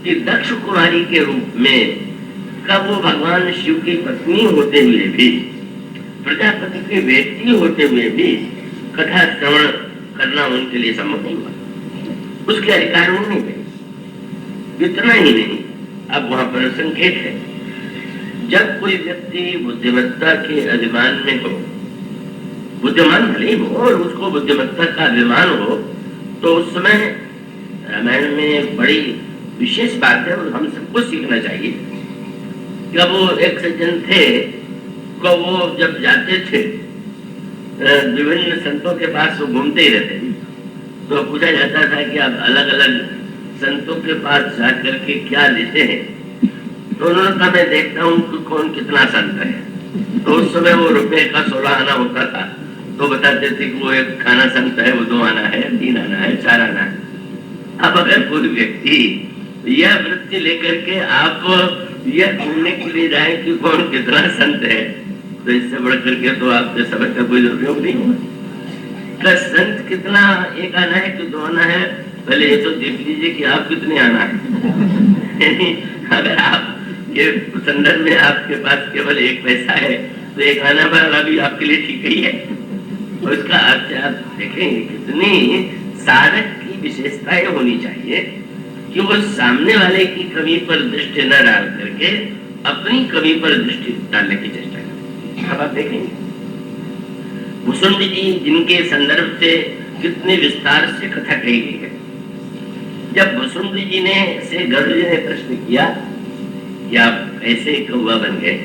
कि दक्ष कुमारी के रूप में कब वो भगवान शिव की पत्नी होते हुए भी, प्रजापति की बेटी होते हुए भी कथा श्रवण करना उनके लिए संभव नहीं हुआ, उसके अधिकार में नहीं गए। इतना ही नहीं, अब वहां पर संकेत है, जब कोई व्यक्ति बुद्धिमत्ता के अभिमान में हो, बुद्धिमान भले हो और उसको बुद्धिमत्ता का अभिमान हो, तो उस समय रामायण में बड़ी विशेष बात है और हम सबको सीखना चाहिए। जब वो एक सज्जन थे को वो जब जाते थे विभिन्न संतों के पास, वो घूमते ही रहते थे, तो पूछा जाता था कि आप अलग अलग संतों के पास जाकर के क्या लेते हैं, तो उन्होंने कहा मैं देखता हूँ कि कौन कितना संत है। तो उस समय वो रुपए का 16 आना होता था, तो बताते थे कि वो एक खाना संत है, वो 2 आना है, 3 आना है, 4 आना है। अब अगर कोई व्यक्ति यह वृत्ति लेकर के आप यह ढूंढने के लिए जाए कि कौन कितना संत है, तो इससे बढ़ करके तो आपके समझ का कोई उपयोग नहीं हुआ। संत कितना एक आना है कि 2 आना है, पहले ये तो देख लीजिए कि आप कितने आना है। अगर आप ये संदर्भ में आपके पास केवल 1 पैसा है तो 1 आना वाला भी आपके लिए ठीक ही है। तो इसका अर्थ आप देखेंगे कितनी साधक की विशेषताएं होनी चाहिए कि वो सामने वाले की कमी पर दृष्टि न डाल करके अपनी कमी पर दृष्टि डालने की चेष्टा करें। अब आप देखेंगे मुसुंडी जी जिनके संदर्भ से कितने विस्तार से कथा कही गई है। जब मुसुंडी जी ने से गरुड़ जी ने प्रश्न किया कि आप कैसे कौवा बन गए,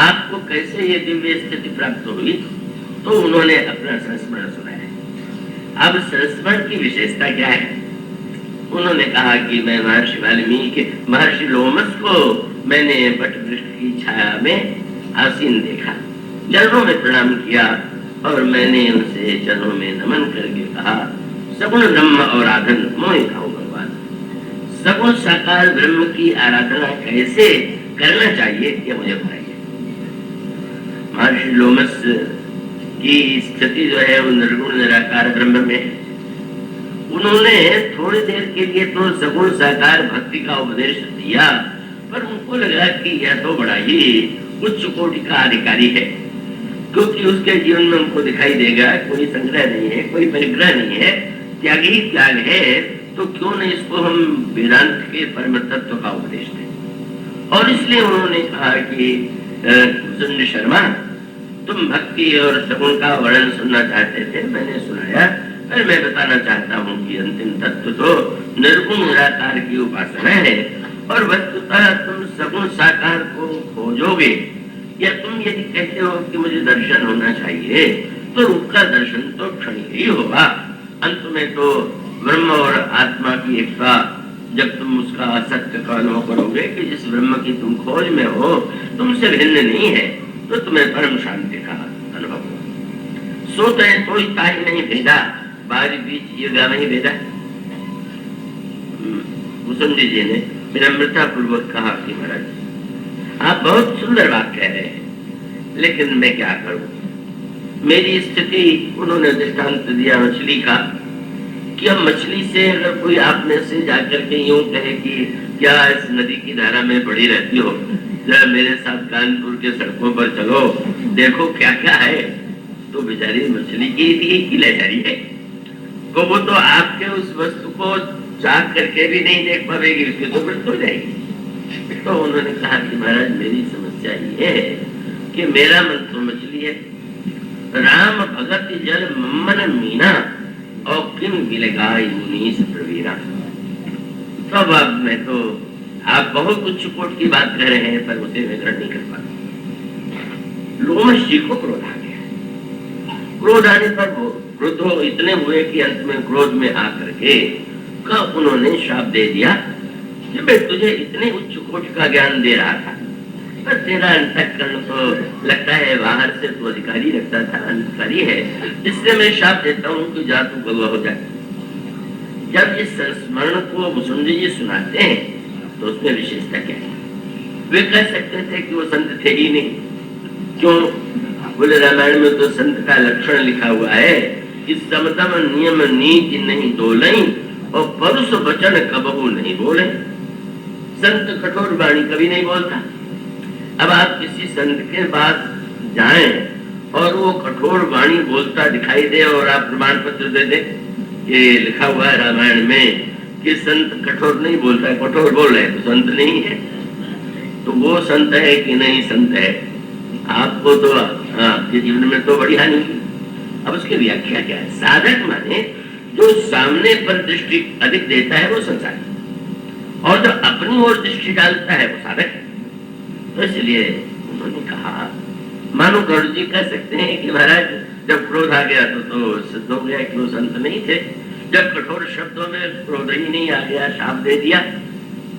आपको कैसे ये दिव्य स्थिति प्राप्त हुई, तो उन्होंने अपना संस्मरण सुनाया। अब संस्मरण की विशेषता क्या है? उन्होंने कहा कि मैं महर्षि वाल्मीकि महर्षि लोमस को मैंने वट वृक्ष की छाया में आसीन देखा, चरणों में प्रणाम किया और मैंने उनसे चरणों में नमन करके कहा, सगुण ब्रह्म और आराधन मोहिता हूँ भगवान। सगुण साकार ब्रह्म की आराधना कैसे करना चाहिए ये मुझे बताइए। महर्षि लोमस की स्थिति जो है वो निर्गुण निराकार ब्रह्म में है। उन्होंने थोड़ी देर के लिए तो सगुण साकार भक्ति का उपदेश दिया, पर उनको लगा कि यह तो बड़ा ही उच्च कोटि का अधिकारी है, क्योंकि उसके जीवन में उनको दिखाई देगा कोई संग्रह नहीं है, कोई परिग्रह नहीं है, त्यागी त्याग है, तो क्यों नहीं इसको हम वेदांत के परम तत्व का उपदेश दें। और इसलिए उन्होंने कहा कि सुन शर्मा, तुम भक्ति और सगुण का वर्णन सुनना चाहते थे, मैंने सुनाया, पर मैं बताना चाहता हूँ कि अंतिम तत्व तो निर्गुण निराकार की उपासना है, और वस्तुतः तुम सगुण साकार को खोजोगे, या तुम यदि कहते हो कि मुझे दर्शन होना चाहिए, तो रूप का दर्शन तो क्षण ही होगा। अंत में तो ब्रह्म और आत्मा की एकता, जब तुम उसका असत्य का अनुभव करोगे कि जिस ब्रह्म की तुम खोज में हो तुमसे भिन्न नहीं है, तो तुम्हें परम शांति का अनुभव हो। सोते हैं कोई ताई नहीं भेदा, बारी बीच ये गा नहीं भेदा। मुसुंडी जी ने विनम्रता पूर्वक कहा कि महाराज आप बहुत सुंदर बात कह रहे हैं, लेकिन मैं क्या करूं। मेरी स्थिति, उन्होंने दृष्टांत दिया मछली का, कि अब मछली से अगर कोई आप में से जाकर के यूं कहे कि क्या इस नदी की धारा में पड़ी रहती हो, जरा मेरे साथ कानपुर के सड़कों पर चलो, देखो क्या क्या है, तो बेचारी मछली की ले जा रही है, तो वो तो आपके उस वस्तु को चाक करके भी नहीं देख पाएगी, उसकी तो मृत्यु हो जाएगी। तो उन्होंने कहा कि महाराज मेरी समस्या ये है कि मेरा मन तो मछली है, राम भगत जल मन मीना और किम मिलेगा मुनीस प्रवीणा। तब अब मैं तो, आप बहुत उच्च कोट की बात कर रहे हैं, पर उसे मैं ग्रहण नहीं कर पाता। लोमस जी को क्रोध आ गया। क्रोध आने पर वो क्रोध इतने हुए कि अंत में क्रोध में आकर के उन्होंने श्राप दे दिया कि मैं तुझे इतने उच्च कोटि का ज्ञान दे रहा था, पर तेरा अंतःकरण तो लगता है बाहर से तो अधिकारी लगता था, अधिकारी है, इससे मैं श्राप देता हूँ कि जा तू गवा हो जाए। जब इस संस्मरण को मुसुंडी जी सुनाते हैं तो उसमें विशेषता क्या है? वे कह सकते थे कि वो संत थे ही नहीं, क्यों? बोले रामायण में तो संत का लक्षण लिखा हुआ है कि समतम नियम नीति नहीं डोलई और परुष वचन कबहू नहीं बोले। संत कठोर वाणी कभी नहीं बोलता। अब आप किसी संत के पास जाएं और वो कठोर वाणी बोलता दिखाई दे और आप प्रमाण पत्र दे दे, ये लिखा हुआ है रामायण में कि संत कठोर नहीं बोलता है, कठोर बोल रहे तो संत नहीं है, तो वो संत है कि नहीं संत है? आपको तो आपके जीवन में तो बड़ी हानि हुई। अब उसकी व्याख्या क्या है? साधक माने जो सामने पर दृष्टि अधिक देता है वो संसारी, और जो अपनी ओर दृष्टि डालता है वो साधक है। तो इसलिए उन्होंने कहा, मानो गरुड़ जी कह सकते हैं कि महाराज जब क्रोध आ गया तो सिद्ध हो गया कि वो संत नहीं थे, जब कठोर शब्दों में क्रोध ही नहीं आ गया, शाप दे दिया,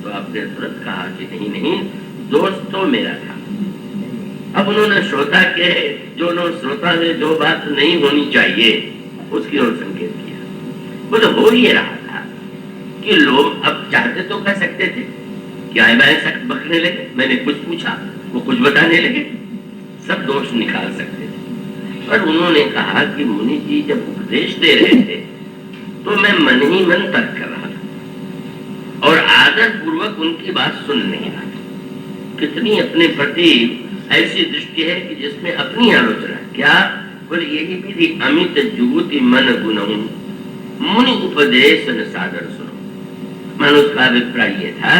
तो आपने तुरंत कहा कि नहीं नहीं, दोस्त तो मेरा था। अब उन्होंने श्रोता के जो श्रोता में जो बात नहीं होनी चाहिए उसकी ओर संकेत किया। वो तो हो ही रहा था कि लोग अब चाहते तो कह सकते थे कि आए बाएं सख्त बकने लगे, मैंने कुछ पूछा वो कुछ बताने लगे, सब दोष निकाल सकते थे। पर उन्होंने कहा कि मुनि जी जब उपदेश दे रहे थे तो मैं मन ही मन तर्क कर रहा था और आदर पूर्वक उनकी बात सुन नहीं रहा था। कितनी अपने प्रति ऐसी दृष्टि है कि जिसमें अपनी आलोचना, क्या बोले, यही विधि अमित जुगुति मन गुणऊ मुनि उपदेश न सादर सुनो। मानो उसका अभिप्राय ये था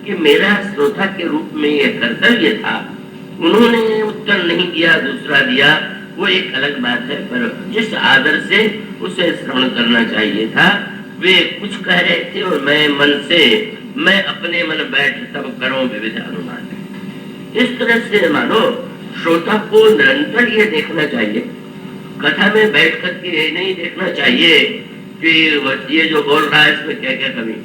कि मेरा श्रोता के रूप में यह कर्तव्य था, उन्होंने उत्तर नहीं दिया, दूसरा दिया, वो एक अलग बात है, पर जिस आदर से उसे श्रवण करना चाहिए था वे कुछ कह रहे थे और मैं मन से, मैं अपने मन बैठ तब करो विविध अनुमान। इस तरह से मानो श्रोता को निरंतर ये देखना चाहिए, कथा में बैठ करके ये नहीं देखना चाहिए कि ये जो बोल रहा है इसमें क्या क्या कमी,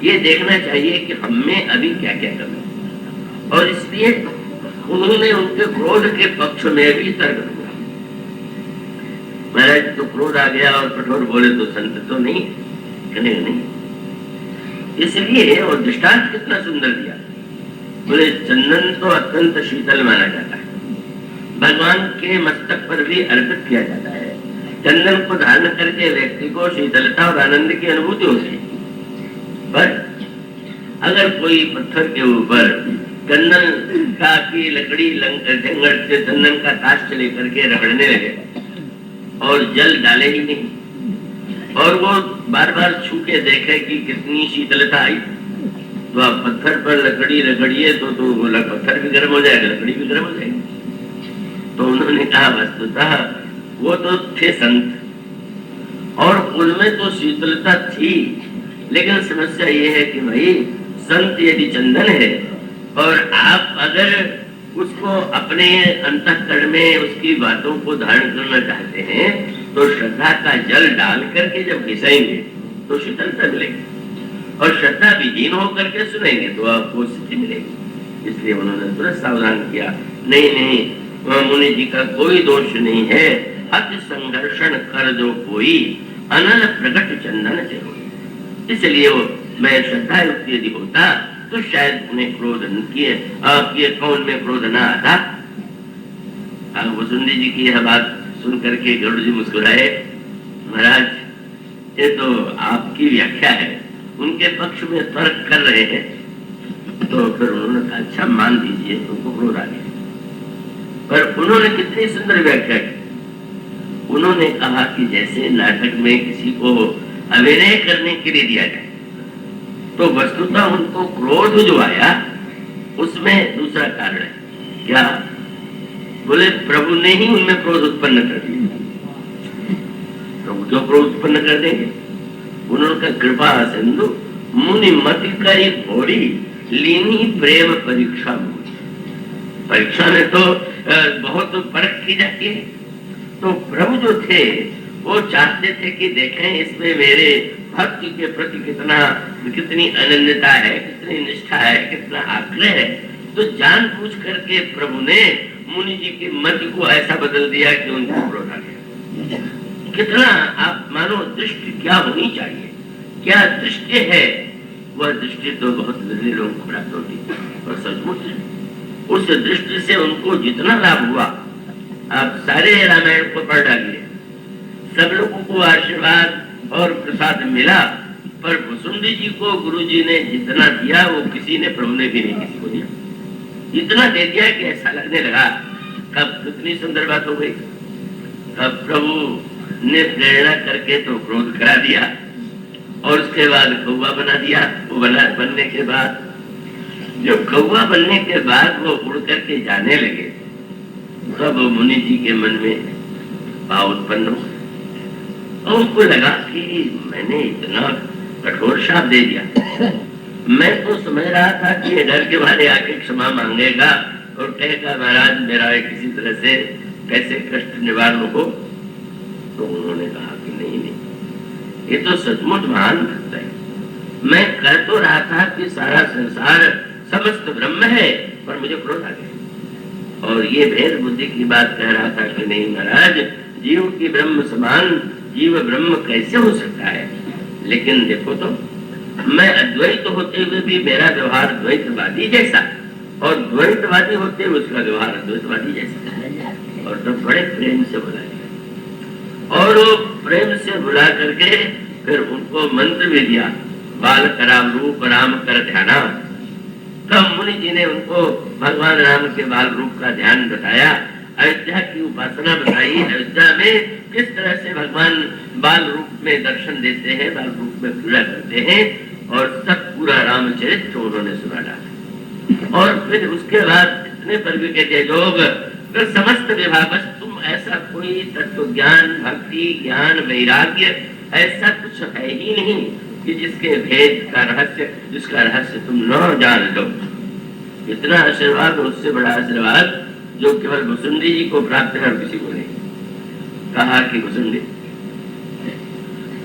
ये देखना चाहिए कि हमें अभी क्या क्या कमी। और इसलिए उन्होंने उनके क्रोध के पक्ष में भी तर्क दिया। महाराज तो क्रोध आ गया और कठोर बोले तो संत तो नहीं, कहने नहीं। इसलिए और दृष्टांत कितना सुंदर दिया, बोले चंदन तो अत्यंत शीतल माना जाता है, भगवान के मस्तक पर भी अर्पित किया जाता है। चंदन को धारण करके व्यक्ति को शीतलता और आनंद की अनुभूति होती है। पर अगर कोई पत्थर के ऊपर चंदन का की लकड़ी जंगड़ से चंदन का ताश लेकर के रगड़ने लगे और जल डाले ही नहीं, और वो बार बार छू के देखे कि कितनी शीतलता आई, तो आप पत्थर पर लकड़ी रगड़िए तो पत्थर भी गर्म हो जाएगा, लकड़ी भी गर्म हो जाएगी। तो उन्होंने कहा वस्तुतः वो तो थे संत और उनमें तो शीतलता थी, लेकिन समस्या ये है कि भाई संत यदि चंदन है और आप अगर उसको अपने अंतःकरण में उसकी बातों को धारण करना चाहते हैं तो श्रद्धा का जल डाल करके जब घिसाएंगे तो शीतलता मिलेगी, और श्रद्धा विहीन होकर के सुनेंगे तो आपको स्थिति मिलेगी। इसलिए उन्होंने तुरंत सावधान किया, नहीं नहीं, मुनि जी का कोई दोष नहीं है, अति संघर्षण कर जो कोई अनल प्रकट चंदन से हो। इसलिए वो मैं श्रद्धा युक्त यदि होता तो शायद उन्हें क्रोध किए कौन में क्रोध न आता। वसुंधरा जी की यह बात सुन करके गरुड़ जी मुस्कुराए, महाराज ये तो आपकी व्याख्या है, उनके पक्ष में तर्क कर रहे हैं। तो फिर उन्होंने कहा अच्छा मान दीजिए उनको क्रोध आ गया, पर उन्होंने कितनी सुंदर व्याख्या की। उन्होंने कहा कि जैसे नाटक में किसी को अभिनय करने के लिए दिया जाए तो वस्तुतः उनको क्रोध जो आया उसमें दूसरा कारण है, क्या बोले प्रभु ने ही उनमें क्रोध उत्पन्न कर दिया। प्रभु क्यों क्रोध उत्पन्न कर देंगे? उन्होंने कहा कृपा सिंधु मुनि मति करी भोरी लीनी प्रेम परीक्षा। परीक्षा में तो बहुत परख की जाती है। तो प्रभु जो थे वो चाहते थे कि देखें इसमें मेरे भक्ति के प्रति कितनी अनन्यता है, कितनी निष्ठा है, कितना आग्रह है। तो जानबूझ करके प्रभु ने मुनि जी की मति को ऐसा बदल दिया कि उनको क्रोध आ गया। कितना आप मानो दृष्टि क्या होनी चाहिए, क्या दृष्टि है, वह दृष्टि तो बहुत विरले लोगों को प्राप्त होती है। और सचमुच उस दृष्टि से उनको जितना लाभ हुआ, आप सारे रामायण को पढ़ डालिए, सब लोगों को आशीर्वाद और प्रसाद मिला पर भुसुंडी जी को गुरुजी ने जितना दिया वो किसी ने, प्रभु ने भी नहीं किसी को दिया। इतना दे दिया कि ऐसा लगने लगा कब कितनी सुंदर बात हो गई। अब प्रभु ने प्रेरणा करके तो क्रोध करा दिया और उसके बाद कौवा बना दिया। वो बनने के बाद, जब कौवा बनने के बाद वो उड़ करके जाने लगे, तब मुनि जी के मन में भाव उत्पन्न हो और उनको लगा कि मैंने इतना कठोर शाप दे दिया। मैं तो समझ रहा था कि ये डर के मारे आके क्षमा मांगेगा और कहेगा महाराज मेरा किसी तरह से कैसे कष्ट निवारण हो। तो उन्होंने कहा कि नहीं नहीं, ये तो सचमुच महान भक्त है। मैं कह तो रहा था कि सारा संसार समस्त ब्रह्म है, पर मुझे क्रोध आ गया और ये भेद बुद्धि की बात कह रहा था कि नहीं महाराज, जीव की ब्रह्म समान जीव ब्रह्म कैसे हो सकता है। लेकिन देखो तो मैं अद्वैत होते हुए भी मेरा व्यवहार द्वैतवादी जैसा और द्वैतवादी होते हुए उसका व्यवहार अद्वैतवादी जैसा। और तब बड़े प्रेम से बुलाया और वो प्रेम से बुला करके फिर उनको मंत्र भी दिया, बाल कराम रूप राम कर ध्याना। तब मुनि जी ने उनको भगवान राम के बाल रूप का ध्यान बताया, अयोध्या की उपासना बताई, अयोध्या में किस तरह से भगवान बाल रूप में दर्शन देते हैं, बाल रूप में पूजा करते हैं और सब पूरा रामचरित्र उन्होंने सुना डाला। और फिर उसके बाद इतने पर भी कहते योग फिर समस्त विभाग, बस तुम ऐसा कोई तत्व ज्ञान भक्ति ज्ञान वैराग्य ऐसा कुछ है ही नहीं कि जिसके भेद का रहस्य, जिसका रहस्य तुम न जान लो। इतना आशीर्वाद, उससे बड़ा आशीर्वाद जो केवल भुसुंडी जी को प्राप्त है और किसी को नहीं। कहा कि भुसुंडी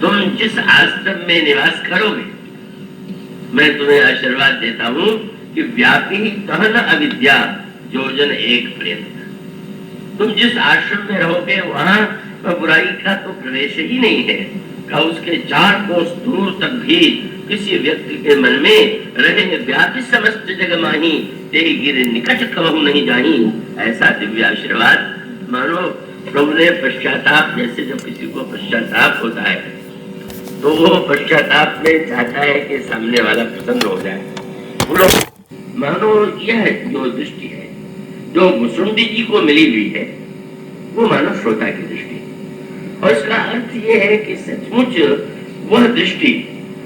तुम जिस आश्रम में निवास करोगे, मैं तुम्हें आशीर्वाद देता हूँ कि व्यापी कहन अविद्या योजन एक प्रेम। तुम जिस आश्रम में रहोगे वहां बुराई का तो प्रवेश ही नहीं है, का उसके 4 कोस दूर तक भी किसी व्यक्ति के मन में रहे व्यापी समस्त जग माही तेरी गिर निकट कहूं नहीं जाही। ऐसा दिव्य आशीर्वाद मानो प्रभु ने पश्चाताप, जैसे जब किसी को पश्चाताप होता है तो वो पश्चाताप में चाहता है कि सामने वाला प्रसन्न हो जाए। बोलो मानो यह जो दृष्टि है जो भुसुंडी जी को मिली हुई है वो मानो श्रोता की दृष्टि, और इसका अर्थ ये है कि सचमुच वह दृष्टि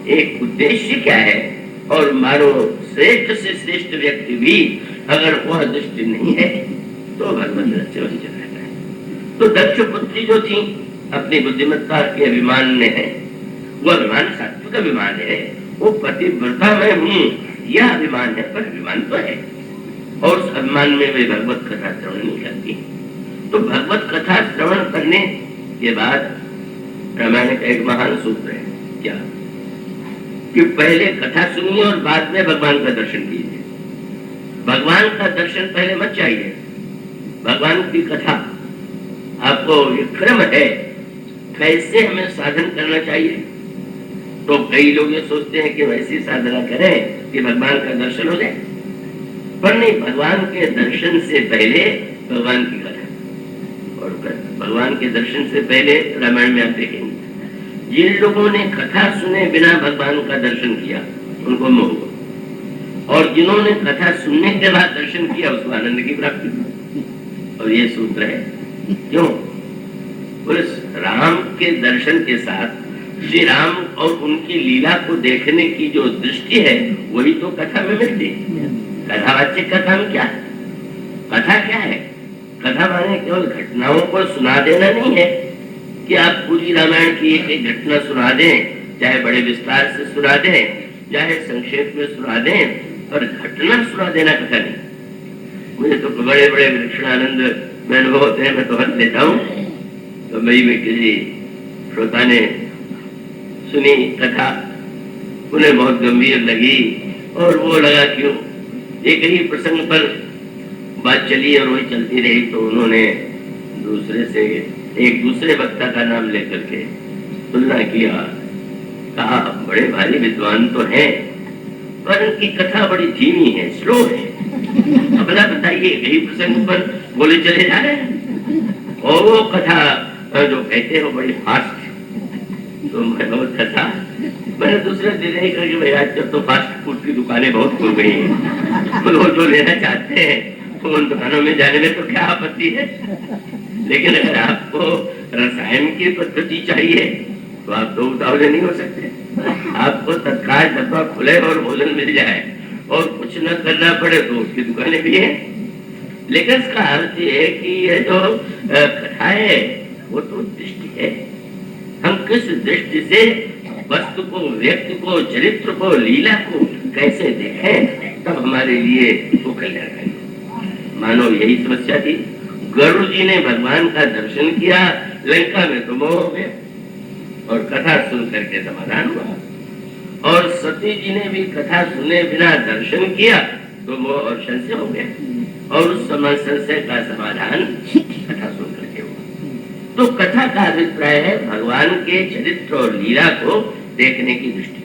एक उद्देश्य क्या है, और मानो श्रेष्ठ से श्रेष्ठ व्यक्ति भी अगर वह दृष्टि नहीं है तो भगवान रहस्य वही चल रहता है। तो दक्ष पुत्री जो थी अपनी बुद्धिमत्ता के अभिमान में है, वो अभिमान सात्विक अभिमान है, वो पतिव्रता में हूँ यह अभिमान है, पर अभिमान तो है और उस अभिमान में वे भगवत कथा श्रवण नहीं करती। तो भगवत कथा श्रवण करने के बाद रामायण का एक महान सूत्र है क्या कि पहले कथा सुनिए और बाद में भगवान का दर्शन कीजिए। भगवान का दर्शन पहले मत चाहिए, भगवान की कथा आपको एक क्रम है कैसे हमें साधन करना चाहिए। तो कई लोग ये सोचते हैं कि वैसी साधना करें कि भगवान का दर्शन हो जाए, पर नहीं, भगवान के दर्शन से पहले भगवान की कथा, और भगवान के दर्शन से पहले रामायण में आप देखेंगे जिन लोगों ने कथा सुने बिना भगवान का दर्शन किया उनको मोह हुआ, और जिन्होंने कथा सुनने के बाद दर्शन किया उसको आनंद की प्राप्ति। और ये सूत्र है क्यों, उस राम के दर्शन के साथ श्री राम और उनकी लीला को देखने की जो दृष्टि है वही तो कथा में मिलती है। कथावाच्य कथा में क्या है, कथा क्या है, कथा माने केवल घटनाओं को सुना देना नहीं है कि आप पूरी रामायण की एक एक घटना सुना दें, चाहे बड़े विस्तार से सुना दें चाहे संक्षेप में सुना दें, पर घटना सुना देना कथा नहीं। मुझे तो बड़े बड़े विलक्षणानंद में अनुभव होते हैं, मैं तो हंस लेता हूँ। तो मई में किसी श्रोता ने सुनी कथा, उन्हें बहुत गंभीर लगी और वो लगा क्यों एक ही प्रसंग पर बात चली और वही चलती रही, तो उन्होंने दूसरे से एक दूसरे वक्ता का नाम लेकर के तुलना किया, कहा बड़े भारी विद्वान तो हैं पर उनकी कथा बड़ी धीमी है, स्लो है। अब बताइए यही प्रसंग पर बोले चले जा रहे हैं और वो कथा जो कहते हैं वो बड़ी फास्ट। तो मैं बहुत कथा मैंने दूसरे दिन ही कहा कि भाई आजकल तो फास्ट फूड की दुकानें बहुत खुल गई हैं, तो लोग जो लेना चाहते हैं तो उन दुकानों में जाने में तो क्या आपत्ति है। लेकिन अगर आपको रसायन की पद्धति चाहिए तो आप तो उतावले नहीं हो सकते। आपको तत्काल डब्बा खुले और भोजन मिल जाए और कुछ न करना पड़े तो उसकी दुकानें भी है। लेकिन इसका अर्थ ये है कि ये जो कथा है वो तो दृष्टि है। हम किस दृष्टि से वस्तु को, व्यक्ति को, चरित्र को, लीला को कैसे देखें तब हमारे लिए वो कल्याणकारी। मानो यही समस्या थी। गरुड़ जी ने भगवान का दर्शन किया, लंका में तो मोह हो गया और कथा सुन करके समाधान हुआ। और सती जी ने भी कथा सुने बिना दर्शन किया तो मोह और संशय हो गया और उस समय संशय का समाधान कथा सुन करके हुआ। तो कथा का अभिप्राय है भगवान के चरित्र और लीला को देखने की दृष्टि।